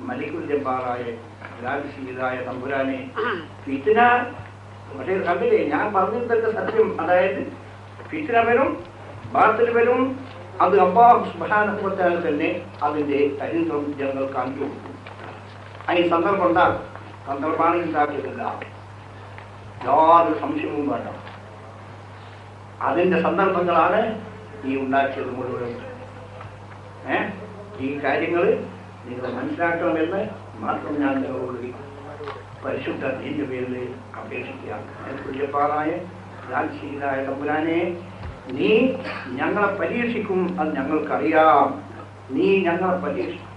മലിക്കുൽ ജബ്ബാറായ ലാലിശീതായ തമ്പുരാനെ ഫിത്ന. പക്ഷേ കണ്ടില്ലേ, ഞാൻ പറഞ്ഞിട്ടൊക്കെ സത്യം. അതായത് ഫിത്ന വരും, ബാത്തിൽ വരും. അത് അല്ലാഹു സുബ്ഹാനഹു വ തആല തന്നെ അതിൻ്റെ ചരിത്രം ജനങ്ങൾ കാണിച്ചു കൊടുക്കും. അതിന് സന്ദർഭം ഉണ്ടാകും. സന്ദർഭമാണ് ഉണ്ടാക്കിയിട്ടില്ല, യാതൊരു സംശയവും വേണ്ട. അതിൻ്റെ സന്ദർഭങ്ങളാണ് ഈ ഉണ്ടാക്കിയത് മുഴുവൻ. ഈ കാര്യങ്ങൾ നിങ്ങൾ മനസ്സിലാക്കണമെന്ന് മാത്രം ഞാൻ നിങ്ങളോട് പരിശുദ്ധ ദീനിന്റെ പേരിൽ അപേക്ഷിക്കുകയാണ്. പ്രിയപ്പാറായ ലാൽശീലായ തമ്പുരാനെ, നീ ഞങ്ങളെ പരീക്ഷിക്കും, അത് ഞങ്ങൾക്കറിയാം. നീ ഞങ്ങളെ പരീക്ഷിക്കും.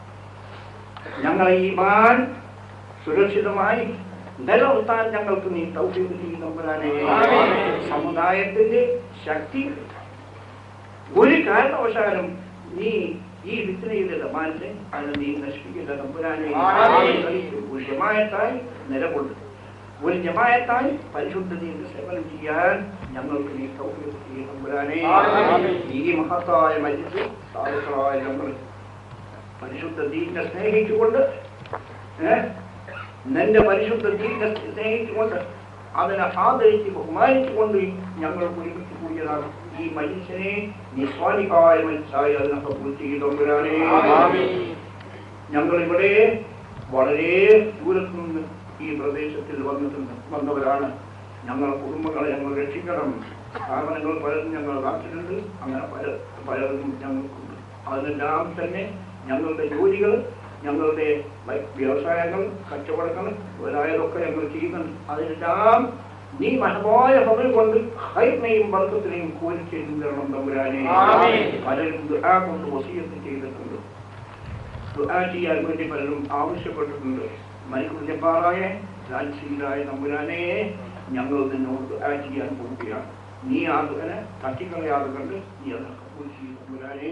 ഞങ്ങളെ ഈമാൻ സുരക്ഷിതമായി നിലനിർത്താൻ ഞങ്ങൾക്ക് നീ തൗഫീഖ് ചെയ്യ് തമ്പുരാനെ. സമുദായത്തിന്റെ ശക്തി ഒരു കാരണവശാലും നീ ഈ ഫിത്നയുടെ സമാനത്തെ അതിനെ നീ നശിപ്പിക്കില്ല തമ്പുരാനെ. ഒരു ജമാഅത്തായി നിലകൊള്ളു, ഒരു ജമാഅത്തായി പരിശുദ്ധ ദീനിന്റെ സേവനം ചെയ്യാൻ ഞങ്ങൾക്ക് നീ തൗഫീഖ് ചെയ്യ് തമ്പുരാനെ. ഈ മഹത്തായ മജ്ലിസിൽ സാധുക്കളായ നമ്മൾ പരിശുദ്ധ ദീനിനെ സ്നേഹിച്ചുകൊണ്ട്, നിന്റെ പരിശുദ്ധ ദീനിനെ സ്നേഹിച്ചുകൊണ്ട്, അതിനെ ആദരിച്ച് ബഹുമാനിച്ചുകൊണ്ട് ഞങ്ങൾ ഒരുമിച്ച് കൂടിയതാണ്. ഈ മനുഷ്യനെ നിസ്വാലിഹായ മനസ്സായി അതിനൊക്കെ പൂർത്തി തമ്പുരാനെ. ഞങ്ങളിവിടെ വളരെ ദൂരത്തു നിന്ന് ഈ പ്രദേശത്തിൽ വന്നവരാണ്. ഞങ്ങളുടെ കുടുംബങ്ങളെ ഞങ്ങൾ രക്ഷിക്കണം. സ്ഥാപനങ്ങൾ പലതും ഞങ്ങൾ നാട്ടിലുണ്ട്, അങ്ങനെ പലതും ഞങ്ങൾക്കുണ്ട്. അതിനെല്ലാം തന്നെ ഞങ്ങളുടെ ജോലികൾ, ഞങ്ങളുടെ വ്യവസായങ്ങൾ, കച്ചവടങ്ങൾ മുതലായതൊക്കെ ഞങ്ങൾ ചെയ്യുന്നുണ്ട്. അതിനെല്ലാം നീ മഹമായ സമയം കൊണ്ട് ഹൈറിനെയും ബർക്കത്തിനെയും കോരിച്ചേരും തരണം തമ്പുരാനെ. പലരും ദുആ കൊണ്ട് വസിയത്ത് ചെയ്തിട്ടുണ്ട്, ദുആ ചെയ്യാൻ വേണ്ടി പലരും ആവശ്യപ്പെട്ടിട്ടുണ്ട്. മലിക്കുൽ ജബ്ബാറായ ലാൽശീലായ തമ്പുരാനെ, ഞങ്ങൾ നിന്നോട് ദുആ ചെയ്യാൻ പോവുകയാണ്. നീ ആ ദുആനെ തട്ടിക്കളയാതെ കണ്ട് നീ അത് കബൂൽ ചെയ്യ് തമ്പുരാനെ.